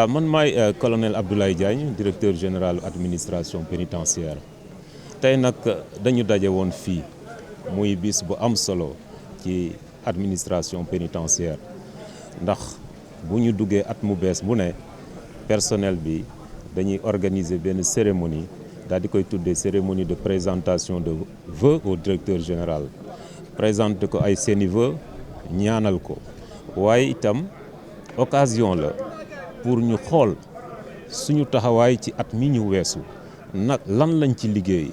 waaw man maay colonel Abdoulaye Diagne directeur général administration pénitentiaire tey nag dañu daje woon fii muy bis bu am solo ci administration pénitentiaire ndax bu ñu duggee at mu bees bu ne personnel bi dañuy organiser benn cérémonie daal di koy tuddee cérémonie de présentation de vœux au directeur général présenter ko ay seeni vœux ñaanal ko waaye itam occasion la pour ñu xool suñu taxawaay ci at mi ñu weesu nag lan lañ ci liggéey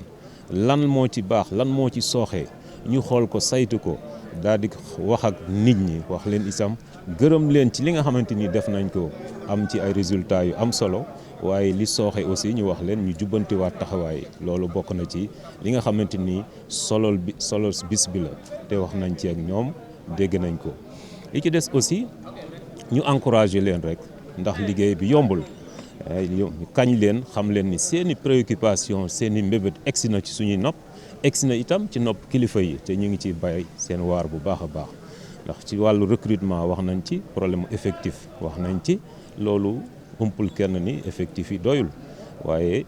lan moo ci baax lan moo ci sooxee ñu xool ko saytu ko daal di wax ak nit ñi wax leen itam gërëm leen ci li nga xamante ni def nañ ko am ci ay résultats yu am solo waaye li sooxe aussi ñu wax leen ñu jubbantiwaat taxawaay loolu bokk na ci li nga xamante ni solo bis bi la te wax nañ ci ak ñoom dégg nañ ko li ci des aussi ñu encourager leen rek ndax liggéey bi yombul kañ leen xam leen ni seeni préoccupation seeni mbébét egsi na ci suñuy nopp egsi na itam ci nopp kilifa yi te ñu ngi ciy bay seen waar bu baax a baax ndax ci wàllu recrutement wax nañ ci problème effectif wax nañ ci loolu umpul kenn ni effectif yi doyul waaye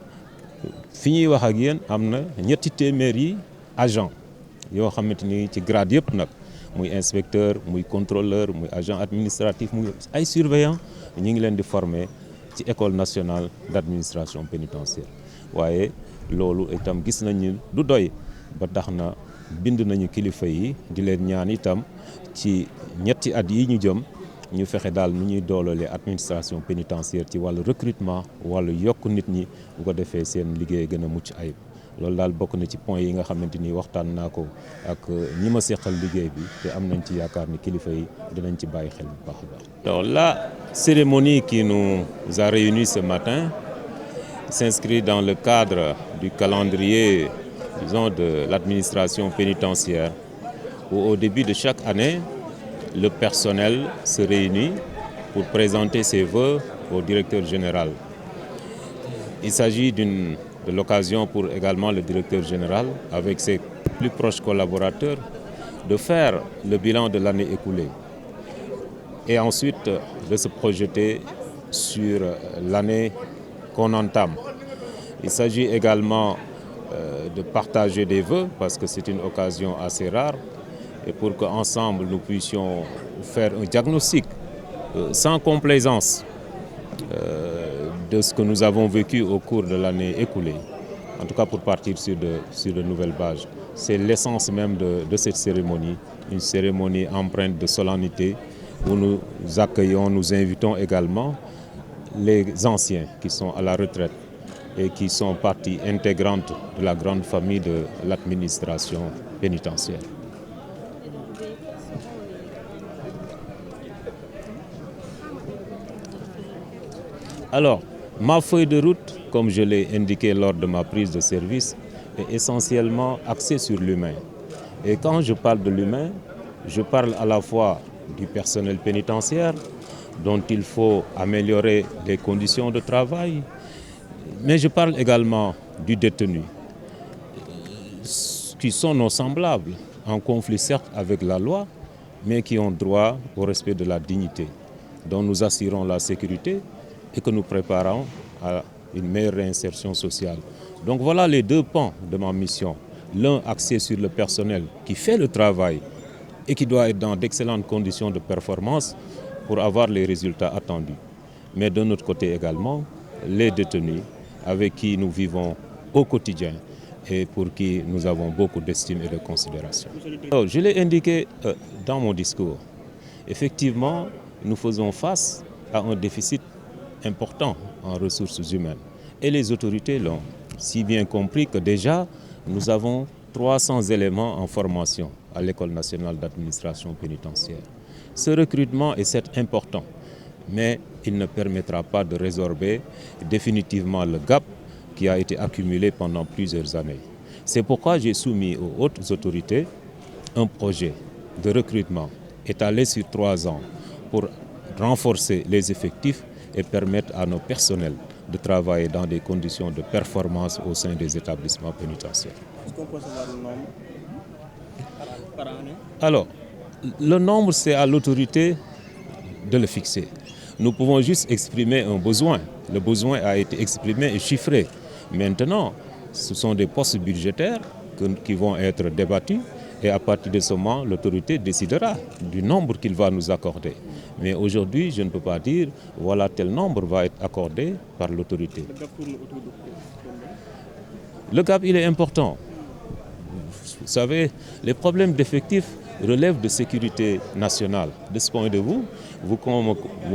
fi ñuy wax ak yéen am na ñetti téeméeri agent yoo xamante ni ci grade yëpp nag muy inspecteur muy contrôleur muy agent administratif muy ay surveillant ñu ngi leen di former ci école nationale d'administration pénitentiaire waaye loolu itam gis nañu du doy ba tax na bind nañu kilifa yi di leen ñaan itam ci ñetti at yi ñu jëm ñu fexe daal nu ñuy doolalee administration pénitentiaire ci wàllu recrutement wàllu yokk nit ñi bu ko defee seen liggéey gën a mucc ayib loolu daal bokk na ci point yi nga xamante ni waxtaan naa ko ak ñi ma seqal liggéey bi te am nañ ci yaakaar ni kilifa yi dinañ ci bàyyi xel bu baax a baax. Alors la cérémonie qui nous a réunis ce matin s'inscrit dans le cadre du calendrier, disons, de l'administration pénitentiaire où au début de chaque année le personnel se réunit pour présenter ses vœux au directeur général. Il s'agit de l'occasion pour également le directeur général, avec ses plus proches collaborateurs, de faire le bilan de l'année écoulée et ensuite de se projeter sur l'année qu'on entame. Il s'agit également de partager des vœux parce que c'est une occasion assez rare et pour qu'ensemble nous puissions faire un diagnostic sans complaisance de ce que nous avons vécu au cours de l'année écoulée, en tout cas pour partir sur de nouvelles bases. C'est l'essence même de cette cérémonie, une cérémonie empreinte de solennité où nous accueillons, nous invitons également les anciens qui sont à la retraite et qui sont partie intégrante de la grande famille de l'administration pénitentiaire. Alors, ma feuille de route, comme je l'ai indiqué lors de ma prise de service, est essentiellement axée sur l'humain. Et quand je parle de l'humain, je parle à la fois du personnel pénitentiaire, dont il faut améliorer les conditions de travail, mais je parle également du détenu, qui sont nos semblables, en conflit certes avec la loi, mais qui ont droit au respect de la dignité, dont nous assurons la sécurité et que nous préparons à une meilleure réinsertion sociale. Donc voilà les deux pans de ma mission. L'un axé sur le personnel qui fait le travail et qui doit être dans d'excellentes conditions de performance pour avoir les résultats attendus. Mais d'un autre côté également, les détenus avec qui nous vivons au quotidien et pour qui nous avons beaucoup d'estime et de considération. Alors, je l'ai indiqué dans mon discours. Effectivement, nous faisons face à un déficit important en ressources humaines. Et les autorités l'ont si bien compris que déjà, nous avons 300 éléments en formation à l'École nationale d'administration pénitentiaire. Ce recrutement est certes important, mais il ne permettra pas de résorber définitivement le gap qui a été accumulé pendant plusieurs années. C'est pourquoi j'ai soumis aux hautes autorités un projet de recrutement étalé sur 3 ans pour renforcer les effectifs et permettre à nos personnels de travailler dans des conditions de performance au sein des établissements pénitentiaires. Est-ce qu'on peut savoir le nombre par année? Alors, le nombre, c'est à l'autorité de le fixer. Nous pouvons juste exprimer un besoin. Le besoin a été exprimé et chiffré. Maintenant, ce sont des postes budgétaires qui vont être débattus et à partir de ce moment, l'autorité décidera du nombre qu'il va nous accorder. Mais aujourd'hui, je ne peux pas dire, voilà, tel nombre va être accordé par l'autorité. Le gap, il est important. Vous savez, les problèmes d'effectifs relèvent de sécurité nationale. De ce point de vue, vous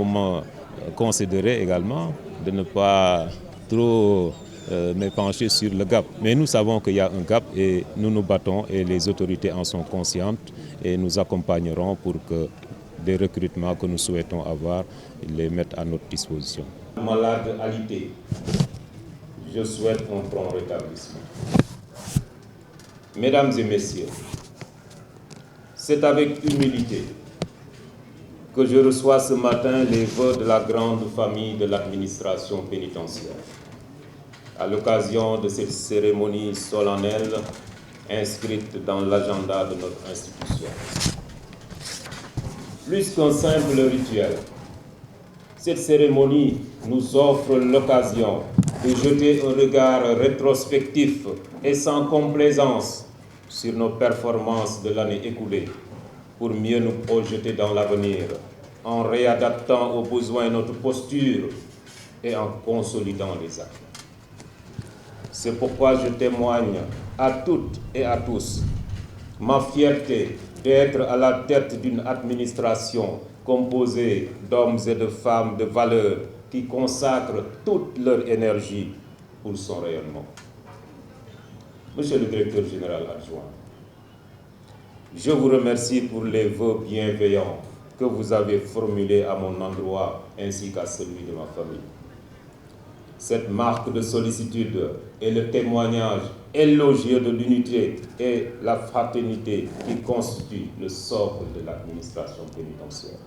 me considérez également de ne pas trop m'épancher sur le gap. Mais nous savons qu'il y a un gap et nous nous battons et les autorités en sont conscientes et nous accompagnerons pour que des recrutements que nous souhaitons avoir, les mettent à notre disposition. Malade alité, je souhaite un prompt rétablissement. Mesdames et messieurs, c'est avec humilité que je reçois ce matin les vœux de la grande famille de l'administration pénitentiaire. À l'occasion de cette cérémonie solennelle inscrite dans l'agenda de notre institution. Plus qu'un simple rituel, cette cérémonie nous offre l'occasion de jeter un regard rétrospectif et sans complaisance sur nos performances de l'année écoulée pour mieux nous projeter dans l'avenir en réadaptant aux besoins notre posture et en consolidant les acquis. C'est pourquoi je témoigne à toutes et à tous ma fierté d'être à la tête d'une administration composée d'hommes et de femmes de valeur qui consacrent toute leur énergie pour son rayonnement. Monsieur le directeur général adjoint, je vous remercie pour les vœux bienveillants que vous avez formulés à mon endroit ainsi qu'à celui de ma famille. Cette marque de sollicitude est le témoignage élogieux de l'unité et la fraternité qui constituent le socle de l'administration pénitentiaire.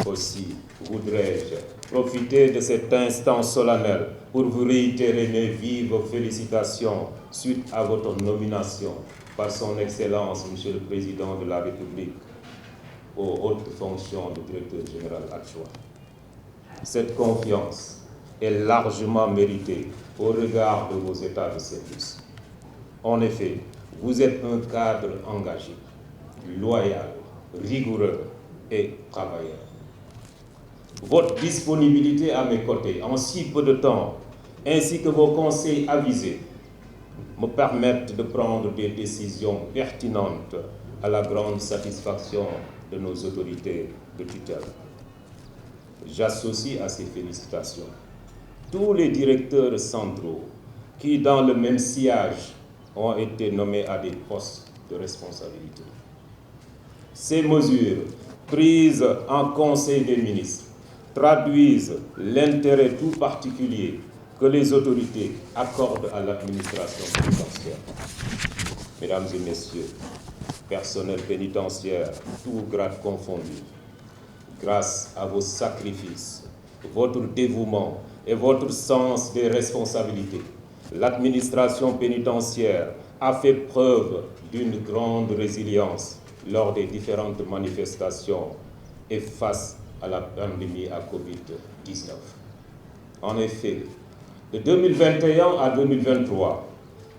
Aussi voudrais-je profiter de cet instant solennel pour vous réitérer mes vives félicitations suite à votre nomination par son Excellence, Monsieur le Président de la République, aux hautes fonctions de directeur général adjoint. Cette confiance est largement méritée au regard de vos états de service. En effet, vous êtes un cadre engagé, loyal, rigoureux et travailleur. Votre disponibilité à mes côtés en si peu de temps, ainsi que vos conseils avisés, me permettent de prendre des décisions pertinentes à la grande satisfaction de nos autorités de tutelle. J'associe à ces félicitations tous les directeurs centraux qui, dans le même sillage, ont été nommés à des postes de responsabilité. Ces mesures, prises en Conseil des ministres, traduisent l'intérêt tout particulier que les autorités accordent à l'administration pénitentiaire. Mesdames et messieurs, personnel pénitentiaire, tout grade confondu, grâce à vos sacrifices, votre dévouement et votre sens des responsabilités, l'administration pénitentiaire a fait preuve d'une grande résilience lors des différentes manifestations et face à la pandémie à Covid-19. En effet, de 2021 à 2023,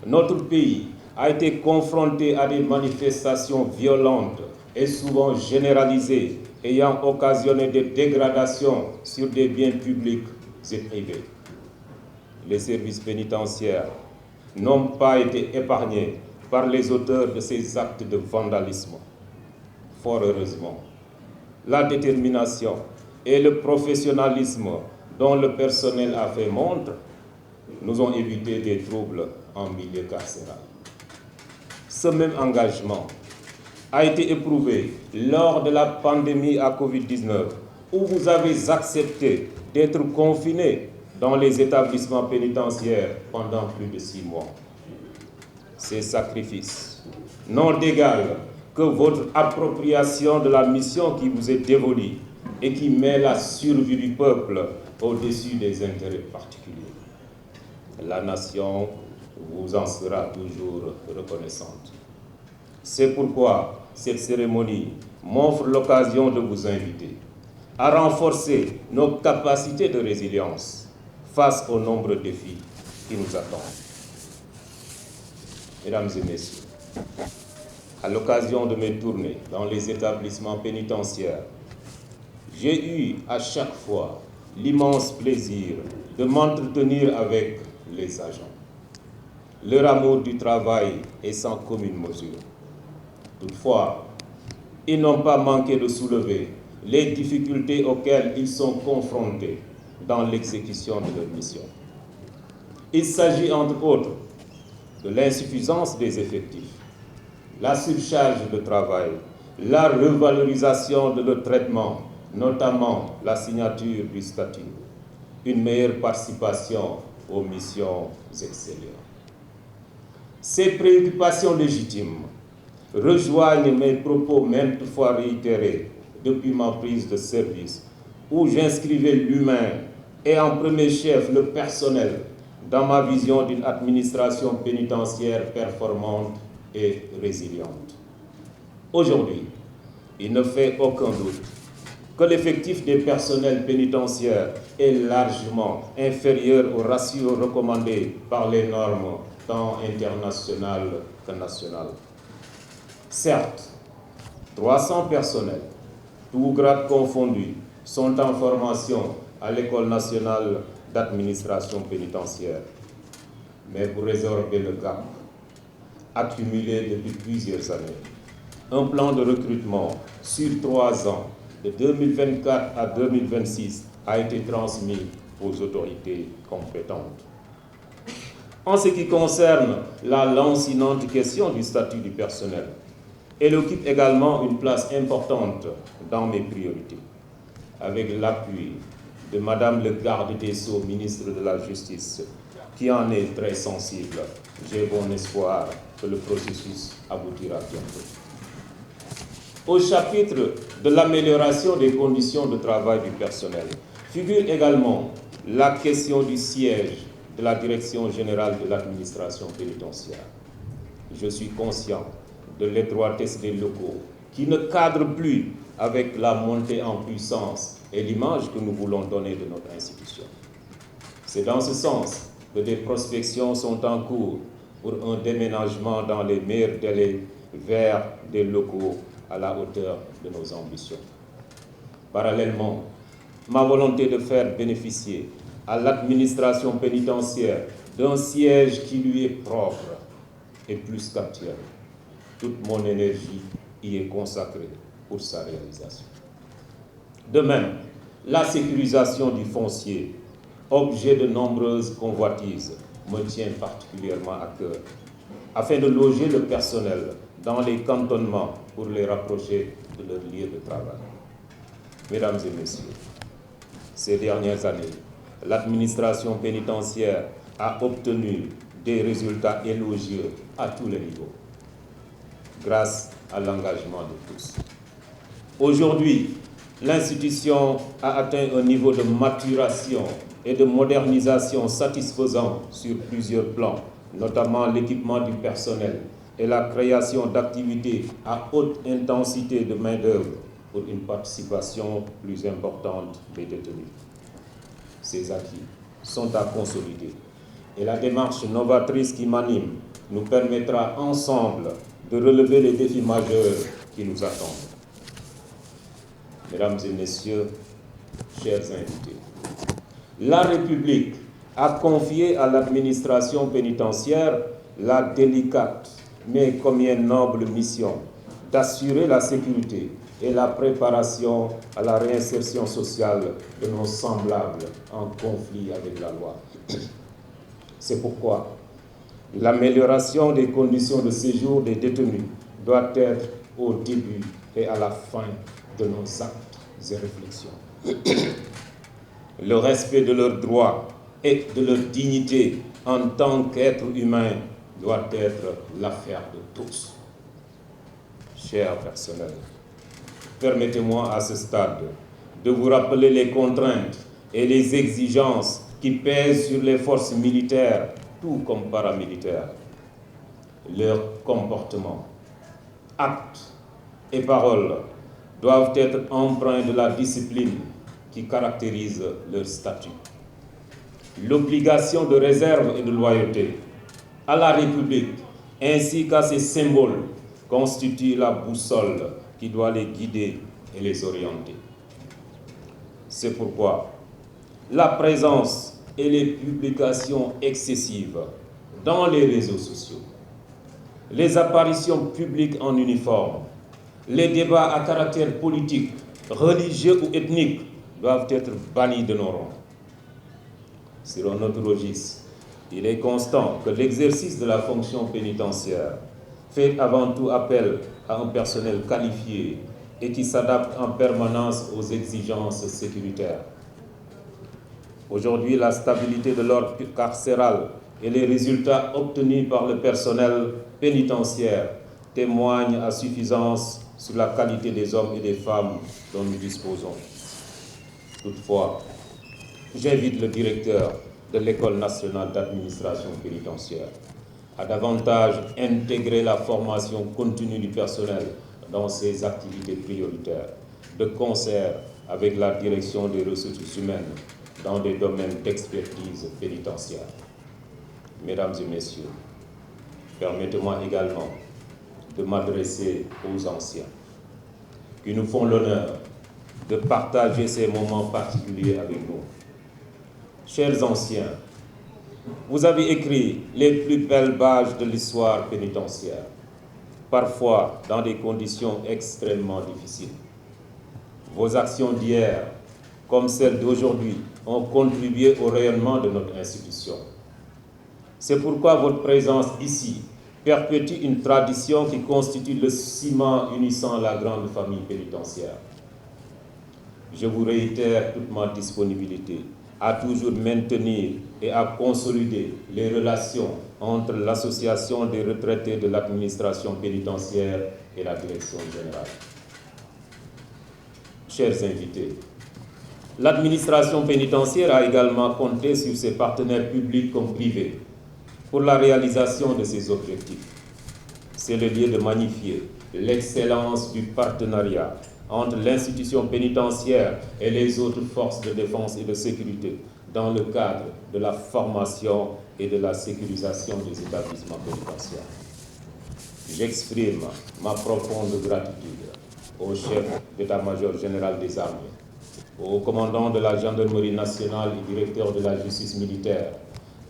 notre pays a été confronté à des manifestations violentes et souvent généralisées, ayant occasionné des dégradations sur des biens publics et privés. Les services pénitentiaires n'ont pas été épargnés par les auteurs de ces actes de vandalisme. Fort heureusement, la détermination et le professionnalisme dont le personnel a fait montre nous ont évité des troubles en milieu carcéral. Ce même engagement a été éprouvé lors de la pandémie à Covid-19, où vous avez accepté d'être confiné dans les établissements pénitentiaires pendant plus de 6 mois. Ces sacrifices n'ont d'égal que votre appropriation de la mission qui vous est dévolue et qui met la survie du peuple au-dessus des intérêts particuliers. La nation vous en sera toujours reconnaissante. C'est pourquoi cette cérémonie m'offre l'occasion de vous inviter à renforcer nos capacités de résilience face aux nombreux défis qui nous attendent. Mesdames et messieurs, à l'occasion de mes tournées dans les établissements pénitentiaires, j'ai eu à chaque fois l'immense plaisir de m'entretenir avec les agents. Leur amour du travail est sans commune mesure. Toutefois, ils n'ont pas manqué de soulever les difficultés auxquelles ils sont confrontés dans l'exécution de leur mission. Il s'agit entre autres de l'insuffisance des effectifs, la surcharge de travail, la revalorisation de leur traitement, notamment la signature du statut, une meilleure participation aux missions extérieures. Ces préoccupations légitimes rejoignent mes propos maintes fois réitérés depuis ma prise de service, où j'inscrivais l'humain et en premier chef le personnel dans ma vision d'une administration pénitentiaire performante et résiliente. Aujourd'hui, il ne fait aucun doute que l'effectif des personnels pénitentiaires est largement inférieur au ratio recommandé par les normes tant internationales que nationales. Certes, 300 personnels, tous grades confondus, sont en formation à l'École nationale d'administration pénitentiaire. Mais pour résorber le gap accumulé depuis plusieurs années, un plan de recrutement sur 3 ans, de 2024 à 2026, a été transmis aux autorités compétentes. En ce qui concerne la lancinante question du statut du personnel, elle occupe également une place importante dans mes priorités. Avec l'appui de Madame le garde des Sceaux, ministre de la Justice, qui en est très sensible, j'ai bon espoir que le processus aboutira bientôt. Au chapitre de l'amélioration des conditions de travail du personnel, figure également la question du siège de la Direction générale de l'administration pénitentiaire. Je suis conscient de l'étroitesse des locaux qui ne cadrent plus avec la montée en puissance et l'image que nous voulons donner de notre institution. C'est dans ce sens que des prospections sont en cours pour un déménagement dans les meilleurs délais vers des locaux à la hauteur de nos ambitions. Parallèlement, ma volonté de faire bénéficier à l'administration pénitentiaire d'un siège qui lui est propre est plus qu'actuel. Toute mon énergie y est consacrée pour sa réalisation. De même, la sécurisation du foncier, objet de nombreuses convoitises, me tient particulièrement à cœur, afin de loger le personnel dans les cantonnements pour les rapprocher de leur lieu de travail. Mesdames et messieurs, ces dernières années, l'administration pénitentiaire a obtenu des résultats élogieux à tous les niveaux, grâce à l'engagement de tous. Aujourd'hui, l'institution a atteint un niveau de maturation et de modernisation satisfaisant sur plusieurs plans, notamment l'équipement du personnel et la création d'activités à haute intensité de main-d'œuvre pour une participation plus importante des détenus. Ces acquis sont à consolider et la démarche novatrice qui m'anime nous permettra ensemble de relever les défis majeurs qui nous attendent. Mesdames et messieurs, chers invités, la République a confié à l'administration pénitentiaire la délicate mais combien noble mission d'assurer la sécurité et la préparation à la réinsertion sociale de nos semblables en conflit avec la loi. C'est pourquoi l'amélioration des conditions de séjour des détenus doit être au début et à la fin de nos actes et réflexions. Le respect de leurs droits et de leur dignité en tant qu'être humain doit être l'affaire de tous. Chers personnels, permettez-moi à ce stade de vous rappeler les contraintes et les exigences qui pèsent sur les forces militaires, tout comme paramilitaires. Leur comportement, actes et paroles doivent être empreints de la discipline qui caractérise leur statut. L'obligation de réserve et de loyauté à la République ainsi qu'à ses symboles constitue la boussole qui doit les guider et les orienter. C'est pourquoi la présence et les publications excessives dans les réseaux sociaux, les apparitions publiques en uniforme, les débats à caractère politique, religieux ou ethnique doivent être bannis de nos rangs. Sur un autre registre, il est constant que l'exercice de la fonction pénitentiaire fait avant tout appel à un personnel qualifié et qui s'adapte en permanence aux exigences sécuritaires. Aujourd'hui, la stabilité de l'ordre carcéral et les résultats obtenus par le personnel pénitentiaire témoignent à suffisance sur la qualité des hommes et des femmes dont nous disposons. Toutefois, j'invite le directeur de l'École nationale d'administration pénitentiaire à davantage intégrer la formation continue du personnel dans ses activités prioritaires, de concert avec la direction des ressources humaines dans des domaines d'expertise pénitentiaire. Mesdames et messieurs, permettez-moi également de m'adresser aux anciens qui nous font l'honneur de partager ces moments particuliers avec nous. Chers anciens, vous avez écrit les plus belles pages de l'histoire pénitentiaire, parfois dans des conditions extrêmement difficiles. Vos actions d'hier, comme celles d'aujourd'hui, ont contribué au rayonnement de notre institution. C'est pourquoi votre présence ici perpétue une tradition qui constitue le ciment unissant la grande famille pénitentiaire. Je vous réitère toute ma disponibilité à toujours maintenir et à consolider les relations entre l'association des retraités de l'administration pénitentiaire et la direction générale. Chers invités, l'administration pénitentiaire a également compté sur ses partenaires publics comme privés pour la réalisation de ses objectifs. C'est le lieu de magnifier l'excellence du partenariat entre l'institution pénitentiaire et les autres forces de défense et de sécurité dans le cadre de la formation et de la sécurisation des établissements pénitentiaires. J'exprime ma profonde gratitude au chef d'état-major général des armées, au commandant de la gendarmerie nationale et directeur de la justice militaire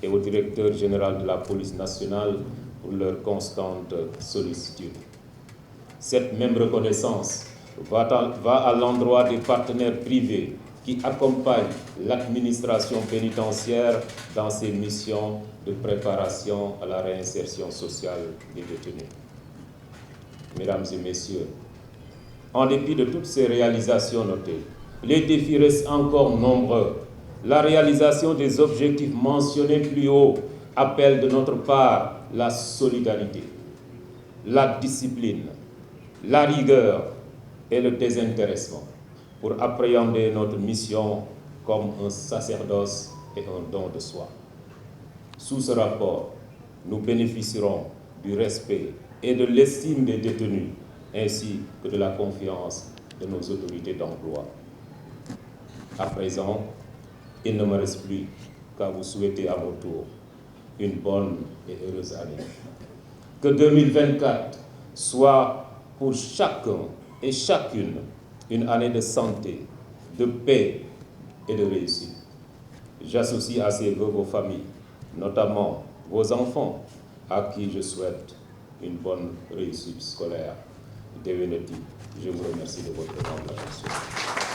et au directeur général de la police nationale pour leur constante sollicitude. Cette même reconnaissance va à l'endroit des partenaires privés qui accompagnent l'administration pénitentiaire dans ses missions de préparation à la réinsertion sociale des détenus. Mesdames et messieurs, en dépit de toutes ces réalisations notées, les défis restent encore nombreux. La réalisation des objectifs mentionnés plus haut appelle de notre part la solidarité, la discipline, la rigueur et le désintéressement pour appréhender notre mission comme un sacerdoce et un don de soi. Sous ce rapport, nous bénéficierons du respect et de l'estime des détenus, ainsi que de la confiance de nos autorités d'emploi. À présent, il ne me reste plus qu'à vous souhaiter à mon tour une bonne et heureuse année. Que 2024 soit pour chacun et chacune une année de santé, de paix et de réussite. J'associe à ces vœux vos familles, notamment vos enfants, à qui je souhaite une bonne réussite scolaire. Je vous remercie de votre attention.